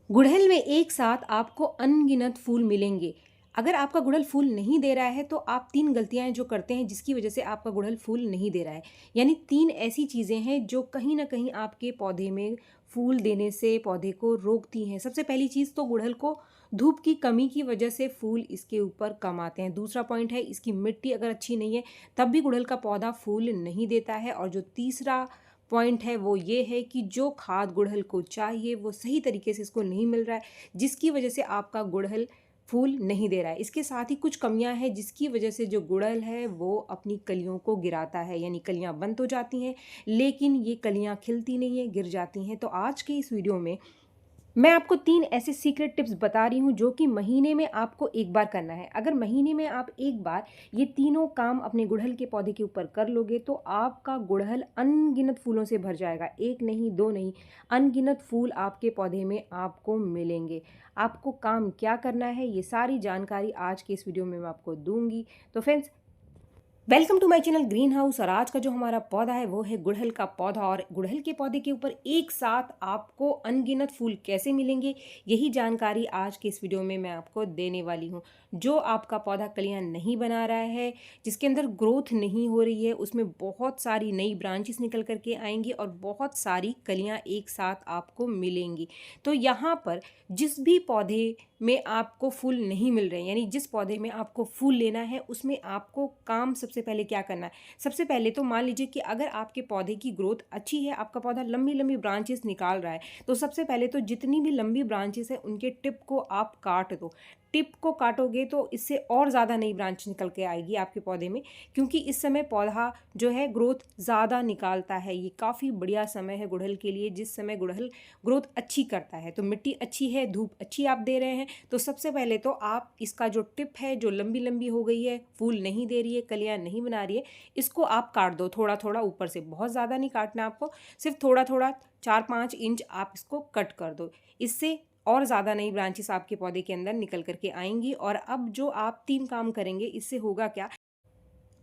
गुड़हल में एक साथ आपको अनगिनत फूल मिलेंगे। अगर आपका गुड़हल फूल नहीं दे रहा है तो आप 3 गलतियाँ हैं जो करते हैं जिसकी वजह से आपका गुड़हल फूल नहीं दे रहा है। यानी 3 ऐसी चीज़ें हैं जो कहीं न कहीं आपके पौधे में फूल देने से पौधे को रोकती हैं। सबसे पहली चीज़ तो गुड़हल को धूप की कमी की वजह से फूल इसके ऊपर कम आते हैं। दूसरा पॉइंट है इसकी मिट्टी अगर अच्छी नहीं है तब भी गुड़हल का पौधा फूल नहीं देता है। और जो तीसरा पॉइंट है वो ये है कि जो खाद गुड़हल को चाहिए वो सही तरीके से इसको नहीं मिल रहा है, जिसकी वजह से आपका गुड़हल फूल नहीं दे रहा है। इसके साथ ही कुछ कमियां हैं जिसकी वजह से जो गुड़हल है वो अपनी कलियों को गिराता है, यानी कलियां बंद हो जाती हैं लेकिन ये कलियां खिलती नहीं है, गिर जाती हैं। तो आज के इस वीडियो में मैं आपको 3 ऐसे सीक्रेट टिप्स बता रही हूँ जो कि महीने में आपको एक बार करना है। अगर महीने में आप एक बार ये तीनों काम अपने गुड़हल के पौधे के ऊपर कर लोगे तो आपका गुड़हल अनगिनत फूलों से भर जाएगा। एक नहीं, दो नहीं, अनगिनत फूल आपके पौधे में आपको मिलेंगे। आपको काम क्या करना है ये सारी जानकारी आज के इस वीडियो में मैं आपको दूंगी। तो friends, welcome to my channel green house. और आज का जो हमारा पौधा है वो है गुड़हल का पौधा। और गुड़हल के पौधे के ऊपर एक साथ आपको अनगिनत फूल कैसे मिलेंगे यही जानकारी आज के इस वीडियो में मैं आपको देने वाली हूँ। जो आपका पौधा कलियां नहीं बना रहा है, जिसके अंदर ग्रोथ नहीं हो रही है, उसमें बहुत सारी नई ब्रांचेस निकल करके आएंगी और बहुत सारी कलियां एक साथ आपको मिलेंगी। तो यहाँ पर जिस भी पौधे में आपको फूल नहीं मिल रहे हैं, यानी जिस पौधे में आपको फूल लेना है उसमें आपको काम सबसे पहले क्या करना है। सबसे पहले तो मान लीजिए कि अगर आपके पौधे की ग्रोथ अच्छी है, आपका पौधा लंबी लंबी ब्रांचेस निकाल रहा है, तो सबसे पहले तो जितनी भी लंबी ब्रांचेस है उनके टिप को आप काट दो। टिप को काटोगे तो इससे और ज़्यादा नई ब्रांच निकल के आएगी आपके पौधे में, क्योंकि इस समय पौधा जो है ग्रोथ ज़्यादा निकालता है। ये काफ़ी बढ़िया समय है गुड़हल के लिए, जिस समय गुड़हल ग्रोथ अच्छी करता है। तो मिट्टी अच्छी है, धूप अच्छी आप दे रहे हैं, तो सबसे पहले तो आप इसका जो टिप है जो लंबी लंबी हो गई है, फूल नहीं दे रही है, कलियां नहीं बना रही है, इसको आप काट दो थोड़ा थोड़ा ऊपर से। बहुत ज़्यादा नहीं काटना आपको, सिर्फ थोड़ा थोड़ा 4-5 इंच आप इसको कट कर दो। इससे और ज़्यादा नई ब्रांचेस आपके पौधे के अंदर निकल करके आएंगी। और अब जो आप 3 काम करेंगे इससे होगा क्या,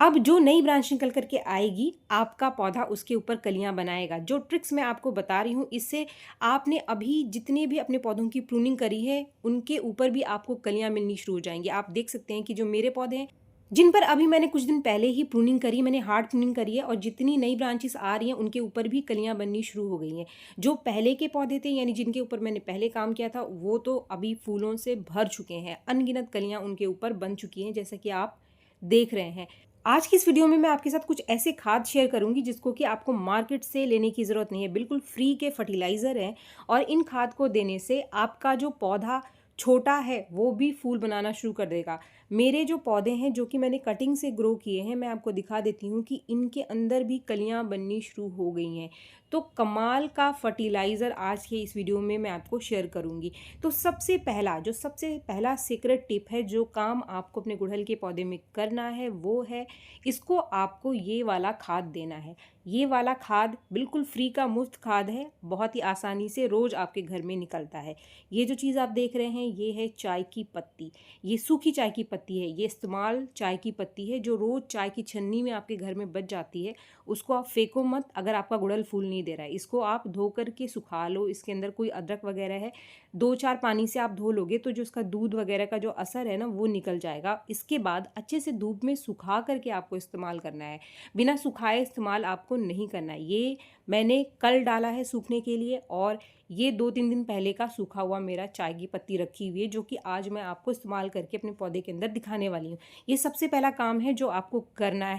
अब जो नई ब्रांच निकल करके आएगी आपका पौधा उसके ऊपर कलियां बनाएगा। जो ट्रिक्स मैं आपको बता रही हूँ इससे आपने अभी जितने भी अपने पौधों की प्रूनिंग करी है उनके ऊपर भी आपको कलियां मिलनी शुरू हो जाएंगी। आप देख सकते हैं कि जो मेरे पौधे हैं जिन पर अभी मैंने कुछ दिन पहले ही प्रूनिंग करी, मैंने हार्ड प्रूनिंग करी है, और जितनी नई ब्रांचेस आ रही हैं उनके ऊपर भी कलियां बननी शुरू हो गई हैं। जो पहले के पौधे थे यानी जिनके ऊपर मैंने पहले काम किया था वो तो अभी फूलों से भर चुके हैं, अनगिनत कलियां उनके ऊपर बन चुकी हैं जैसा कि आप देख रहे हैं। आज की इस वीडियो में मैं आपके साथ कुछ ऐसे खाद शेयर करूंगी जिसको कि आपको मार्केट से लेने की ज़रूरत नहीं है, बिल्कुल फ्री के फर्टिलाइज़र हैं। और इन खाद को देने से आपका जो पौधा छोटा है वो भी फूल बनाना शुरू कर देगा। मेरे जो पौधे हैं जो कि मैंने कटिंग से ग्रो किए हैं, मैं आपको दिखा देती हूँ कि इनके अंदर भी कलियाँ बननी शुरू हो गई हैं। तो कमाल का फर्टिलाइज़र आज के इस वीडियो में मैं आपको शेयर करूँगी। तो सबसे पहला सीक्रेट टिप है, जो काम आपको अपने गुड़हल के पौधे में करना है वो है इसको आपको ये वाला खाद देना है। ये वाला खाद बिल्कुल फ्री का मुफ्त खाद है, बहुत ही आसानी से रोज़ आपके घर में निकलता है। ये जो चीज़ आप देख रहे हैं ये है चाय की पत्ती। ये सूखी चाय की पत्ती है, ये इस्तेमाल चाय की पत्ती है जो रोज़ चाय की छन्नी में आपके घर में बच जाती है। उसको आप फेंको मत अगर आपका गुड़हल फूल नहीं दे रहा है। इसको आप धो करके सुखा लो, इसके अंदर कोई अदरक वगैरह है, 2-4 पानी से आप धो लोगे तो जो उसका दूध वगैरह का जो असर है ना वो निकल जाएगा। इसके बाद अच्छे से धूप में सुखा करके आपको इस्तेमाल करना है, बिना सुखाए इस्तेमाल आपको नहीं करना है। ये मैंने कल डाला है सूखने के लिए, और ये 2-3 दिन पहले का सूखा हुआ मेरा चाय की पत्ती रखी हुई है जो कि आज मैं आपको इस्तेमाल करके अपने पौधे के अंदर दिखाने वाली हूँ। ये सबसे पहला काम है जो आपको करना है।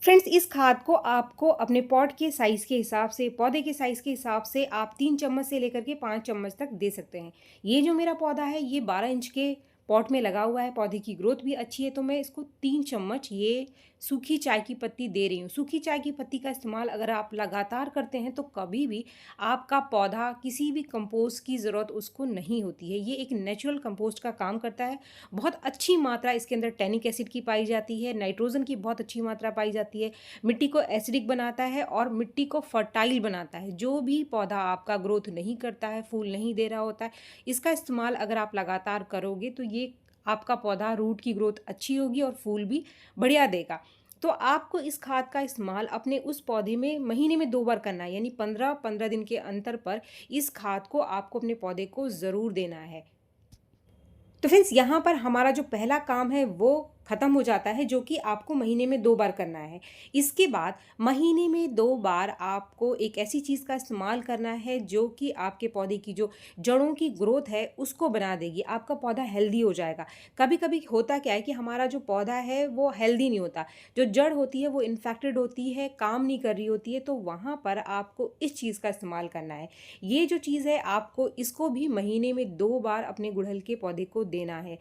फ्रेंड्स, इस खाद को आपको अपने पॉट के साइज़ के हिसाब से, पौधे के साइज़ के हिसाब से आप 3 चम्मच से लेकर के 5 चम्मच तक दे सकते हैं। ये जो मेरा पौधा है ये 12 इंच के पॉट में लगा हुआ है, पौधे की ग्रोथ भी अच्छी है, तो मैं इसको 3 चम्मच ये सूखी चाय की पत्ती दे रही हूँ। सूखी चाय की पत्ती का इस्तेमाल अगर आप लगातार करते हैं तो कभी भी आपका पौधा किसी भी कंपोस्ट की ज़रूरत उसको नहीं होती है। ये एक नेचुरल कंपोस्ट का काम करता है। बहुत अच्छी मात्रा इसके अंदर टैनिक एसिड की पाई जाती है, नाइट्रोजन की बहुत अच्छी मात्रा पाई जाती है, मिट्टी को एसिडिक बनाता है और मिट्टी को फर्टाइल बनाता है। जो भी पौधा आपका ग्रोथ नहीं करता है, फूल नहीं दे रहा होता है, इसका इस्तेमाल अगर आप लगातार करोगे तो ये आपका पौधा रूट की ग्रोथ अच्छी होगी और फूल भी बढ़िया देगा। तो आपको इस खाद का इस्तेमाल अपने उस पौधे में महीने में 2 बार करना है, यानी 15-15 दिन के अंतर पर इस खाद को आपको अपने पौधे को ज़रूर देना है। तो फ्रेंड्स, यहाँ पर हमारा जो पहला काम है वो ख़त्म हो जाता है, जो कि आपको महीने में 2 बार करना है। इसके बाद महीने में 2 बार आपको एक ऐसी चीज़ का इस्तेमाल करना है जो कि आपके पौधे की जो जड़ों की ग्रोथ है उसको बना देगी, आपका पौधा हेल्दी हो जाएगा। कभी-कभी होता क्या है कि हमारा जो पौधा है वो हेल्दी नहीं होता, जो जड़ होती है वो इन्फेक्टेड होती है, काम नहीं कर रही होती है, तो वहाँ पर आपको इस चीज़ का इस्तेमाल करना है। ये जो चीज़ है आपको इसको भी महीने में 2 बार अपने गुड़हल के पौधे को देना है।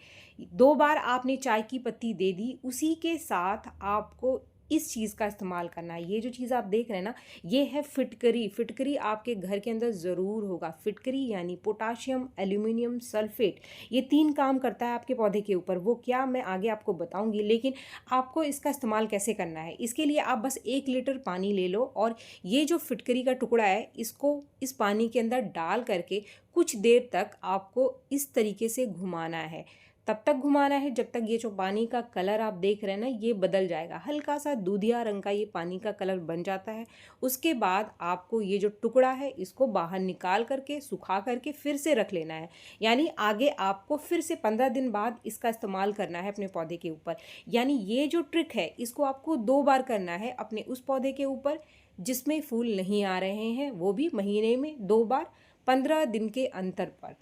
2 बार आपने चाय की पत्ती दे दी, उसी के साथ आपको इस चीज़ का इस्तेमाल करना है। ये जो चीज़ आप देख रहे हैं ना, ये है फिटकरी। फिटकरी आपके घर के अंदर ज़रूर होगा। फिटकरी यानी पोटाशियम एल्यूमिनियम सल्फेट, ये 3 काम करता है आपके पौधे के ऊपर। वो क्या, मैं आगे आपको बताऊंगी, लेकिन आपको इसका इस्तेमाल कैसे करना है इसके लिए आप बस 1 लीटर पानी ले लो और ये जो फिटकरी का टुकड़ा है इसको इस पानी के अंदर डाल करके कुछ देर तक आपको इस तरीके से घुमाना है। तब तक घुमाना है जब तक ये जो पानी का कलर आप देख रहे हैं ना ये बदल जाएगा, हल्का सा दूधिया रंग का ये पानी का कलर बन जाता है। उसके बाद आपको ये जो टुकड़ा है इसको बाहर निकाल करके सुखा करके फिर से रख लेना है। यानी आगे आपको फिर से 15 दिन बाद इसका इस्तेमाल करना है अपने पौधे के ऊपर। यानी ये जो ट्रिक है इसको आपको 2 बार करना है अपने उस पौधे के ऊपर जिसमें फूल नहीं आ रहे हैं, वो भी महीने में 2 बार 15 दिन के अंतर पर।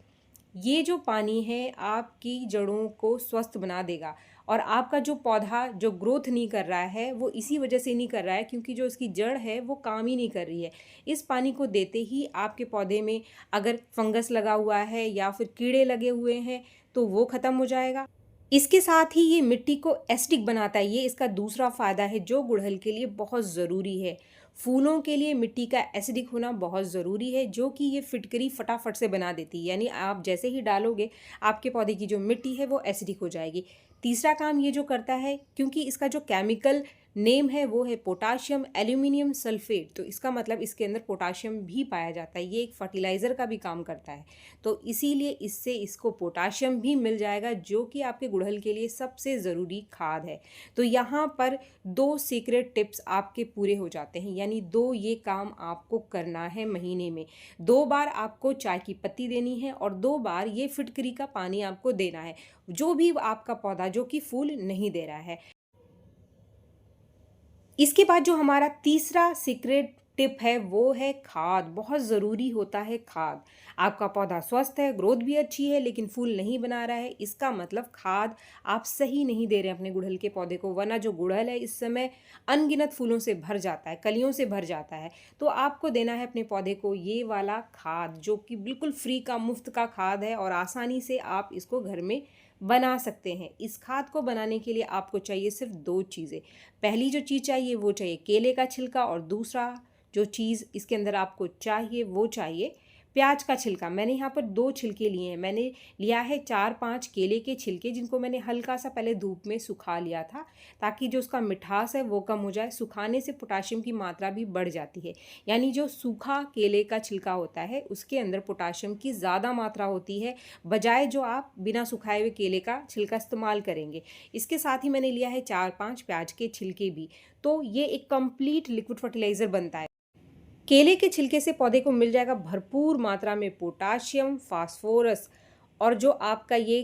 ये जो पानी है आपकी जड़ों को स्वस्थ बना देगा और आपका जो पौधा जो ग्रोथ नहीं कर रहा है वो इसी वजह से नहीं कर रहा है क्योंकि जो इसकी जड़ है वो काम ही नहीं कर रही है। इस पानी को देते ही आपके पौधे में अगर फंगस लगा हुआ है या फिर कीड़े लगे हुए हैं तो वो ख़त्म हो जाएगा। इसके साथ ही ये मिट्टी को एसिडिक बनाता है, ये इसका दूसरा फ़ायदा है जो गुड़हल के लिए बहुत ज़रूरी है। फूलों के लिए मिट्टी का एसिडिक होना बहुत ज़रूरी है, जो कि ये फिटकरी फटाफट से बना देती है। यानी आप जैसे ही डालोगे आपके पौधे की जो मिट्टी है वो एसिडिक हो जाएगी। तीसरा काम ये जो करता है, क्योंकि इसका जो केमिकल नेम है वो है पोटाशियम एल्यूमिनियम सल्फेट, तो इसका मतलब इसके अंदर पोटाशियम भी पाया जाता है। ये एक फर्टिलाइज़र का भी काम करता है, तो इसीलिए इससे इसको पोटाशियम भी मिल जाएगा जो कि आपके गुड़हल के लिए सबसे ज़रूरी खाद है। तो यहाँ पर 2 सीक्रेट टिप्स आपके पूरे हो जाते हैं, यानी 2 ये काम आपको करना है महीने में। 2 बार आपको चाय की पत्ती देनी है और 2 बार ये फिटकरी का पानी आपको देना है, जो भी आपका पौधा जो कि फूल नहीं दे रहा है। इसके बाद जो हमारा तीसरा सीक्रेट टिप है वो है खाद। बहुत ज़रूरी होता है खाद। आपका पौधा स्वस्थ है, ग्रोथ भी अच्छी है, लेकिन फूल नहीं बना रहा है, इसका मतलब खाद आप सही नहीं दे रहे हैं अपने गुड़हल के पौधे को। वरना जो गुड़हल है इस समय अनगिनत फूलों से भर जाता है, कलियों से भर जाता है। तो आपको देना है अपने पौधे को ये वाला खाद जो कि बिल्कुल फ्री का मुफ्त का खाद है और आसानी से आप इसको घर में बना सकते हैं। इस खाद को बनाने के लिए आपको चाहिए सिर्फ 2 चीज़ें। पहली जो चीज़ चाहिए वो चाहिए केले का छिलका और दूसरा जो चीज़ इसके अंदर आपको चाहिए वो चाहिए प्याज का छिलका। मैंने यहाँ पर 2 छिलके लिए हैं। मैंने लिया है 4-5 केले के छिलके जिनको मैंने हल्का सा पहले धूप में सुखा लिया था ताकि जो उसका मिठास है वो कम हो जाए। सुखाने से पोटाशियम की मात्रा भी बढ़ जाती है, यानी जो सूखा केले का छिलका होता है उसके अंदर पोटाशियम की ज़्यादा मात्रा होती है बजाय जो आप बिना सुखाए हुए केले का छिलका इस्तेमाल करेंगे। इसके साथ ही मैंने लिया है 4-5 प्याज के छिलके भी। तो ये एक कंप्लीट लिक्विड फर्टिलाइज़र बनता है। केले के छिलके से पौधे को मिल जाएगा भरपूर मात्रा में पोटाशियम, फास्फोरस और जो आपका ये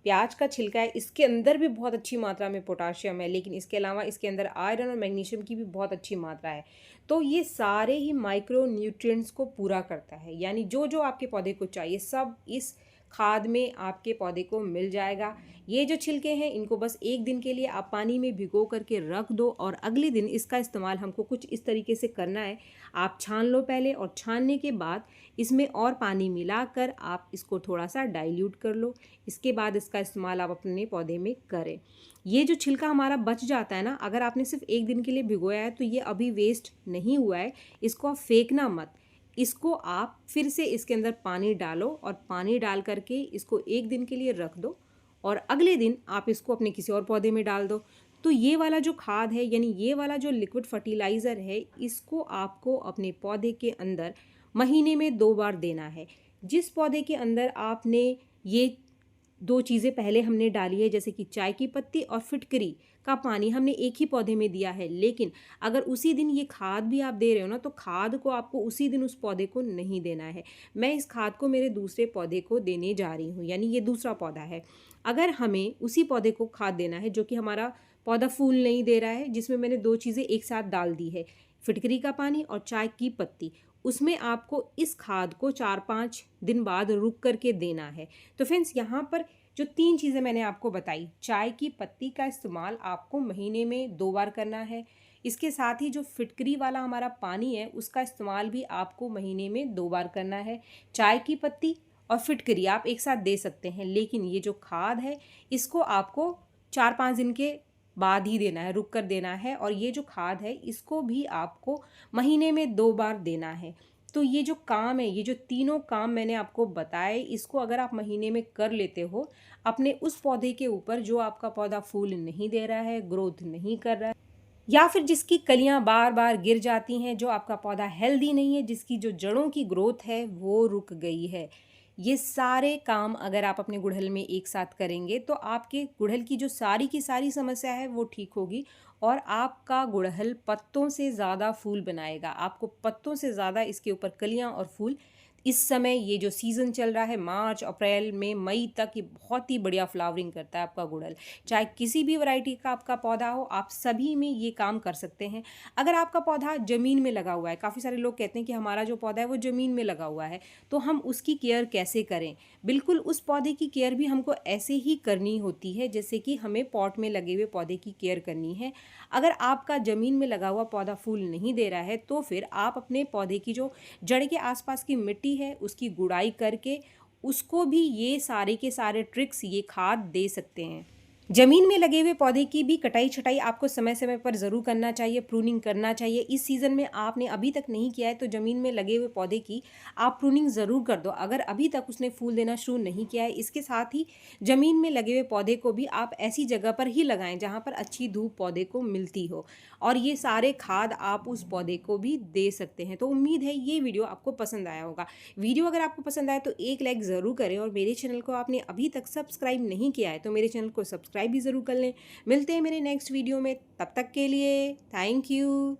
प्याज का छिलका है इसके अंदर भी बहुत अच्छी मात्रा में पोटाशियम है, लेकिन इसके अलावा इसके अंदर आयरन और मैग्नीशियम की भी बहुत अच्छी मात्रा है। तो ये सारे ही माइक्रो न्यूट्रिएंट्स को पूरा करता है, यानी जो जो आपके पौधे को चाहिए सब इस खाद में आपके पौधे को मिल जाएगा। ये जो छिलके हैं इनको बस 1 दिन के लिए आप पानी में भिगो करके रख दो और अगले दिन इसका इस्तेमाल हमको कुछ इस तरीके से करना है। आप छान लो पहले और छानने के बाद इसमें और पानी मिलाकर आप इसको थोड़ा सा डाइल्यूट कर लो। इसके बाद इसका इस्तेमाल आप अपने पौधे में करें। ये जो छिलका हमारा बच जाता है ना, अगर आपने सिर्फ 1 दिन के लिए भिगोया है तो ये अभी वेस्ट नहीं हुआ है, इसको आप फेंकना मत। इसको आप फिर से इसके अंदर पानी डालो और पानी डाल करके इसको 1 दिन के लिए रख दो और अगले दिन आप इसको अपने किसी और पौधे में डाल दो। तो ये वाला जो खाद है यानी ये वाला जो लिक्विड फर्टिलाइज़र है इसको आपको अपने पौधे के अंदर महीने में 2 बार देना है। जिस पौधे के अंदर आपने ये 2 चीज़ें पहले हमने डाली है, जैसे कि चाय की पत्ती और फिटकरी का पानी हमने एक ही पौधे में दिया है। लेकिन अगर उसी दिन ये खाद भी आप दे रहे हो ना, तो खाद को आपको उसी दिन उस पौधे को नहीं देना है। मैं इस खाद को मेरे दूसरे पौधे को देने जा रही हूँ, यानी ये दूसरा पौधा है। अगर हमें उसी पौधे को खाद देना है जो कि हमारा पौधा फूल नहीं दे रहा है, जिसमें मैंने 2 चीज़ें एक साथ डाल दी है, फिटकरी का पानी और चाय की पत्ती, उसमें आपको इस खाद को 4-5 दिन बाद रुक करके देना है। तो फ्रेंड्स, यहाँ पर जो 3 चीज़ें मैंने आपको बताई, चाय की पत्ती का इस्तेमाल आपको महीने में 2 बार करना है। इसके साथ ही जो फिटकरी वाला हमारा पानी है, उसका इस्तेमाल भी आपको महीने में 2 बार करना है। चाय की पत्ती और फिटकरी आप एक साथ दे सकते हैं, लेकिन ये जो खाद है, इसको आपको 4-5 दिन के बाद ही देना है, रुक कर देना है। और ये जो खाद है, इसको भी आपको महीने में 2 बार देना है। तो ये जो काम है, ये जो तीनों काम मैंने आपको बताए, इसको अगर आप महीने में कर लेते हो अपने उस पौधे के ऊपर जो आपका पौधा फूल नहीं दे रहा है, ग्रोथ नहीं कर रहा है, या फिर जिसकी कलियां बार बार गिर जाती हैं, जो आपका पौधा हेल्दी नहीं है, जिसकी जो जड़ों की ग्रोथ है वो रुक गई है, ये सारे काम अगर आप अपने गुड़हल में एक साथ करेंगे तो आपके गुड़हल की जो सारी की सारी समस्या है वो ठीक होगी और आपका गुड़हल पत्तों से ज़्यादा फूल बनाएगा। आपको पत्तों से ज़्यादा इसके ऊपर कलियां और फूल, इस समय ये जो सीज़न चल रहा है मार्च अप्रैल में मई तक, ये बहुत ही बढ़िया फ्लावरिंग करता है आपका गुड़हल। चाहे किसी भी वैरायटी का आपका पौधा हो, आप सभी में ये काम कर सकते हैं। अगर आपका पौधा ज़मीन में लगा हुआ है, काफ़ी सारे लोग कहते हैं कि हमारा जो पौधा है वो ज़मीन में लगा हुआ है, तो हम उसकी केयर कैसे करें? बिल्कुल उस पौधे की केयर भी हमको ऐसे ही करनी होती है जैसे कि हमें पॉट में लगे हुए पौधे की केयर करनी है। अगर आपका ज़मीन में लगा हुआ पौधा फूल नहीं दे रहा है, तो फिर आप अपने पौधे की जो जड़ के आसपास की मिट्टी है उसकी गुड़ाई करके उसको भी ये सारे के सारे ट्रिक्स, ये खाद दे सकते हैं। जमीन में लगे हुए पौधे की भी कटाई छटाई आपको समय समय पर ज़रूर करना चाहिए, प्रूनिंग करना चाहिए। इस सीज़न में आपने अभी तक नहीं किया है तो ज़मीन में लगे हुए पौधे की आप प्रूनिंग ज़रूर कर दो, अगर अभी तक उसने फूल देना शुरू नहीं किया है। इसके साथ ही ज़मीन में लगे हुए पौधे को भी आप ऐसी जगह पर ही लगाएं जहाँ पर अच्छी धूप पौधे को मिलती हो, और ये सारे खाद आप उस पौधे को भी दे सकते हैं। तो उम्मीद है ये वीडियो आपको पसंद आया होगा। वीडियो अगर आपको पसंद आए तो एक लाइक ज़रूर करें, और मेरे चैनल को आपने अभी तक सब्सक्राइब नहीं किया है तो मेरे चैनल को सब्सक्राइब भी ज़रूर कर लें। मिलते हैं मेरे नेक्स्ट वीडियो में, तब तक के लिए थैंक यू।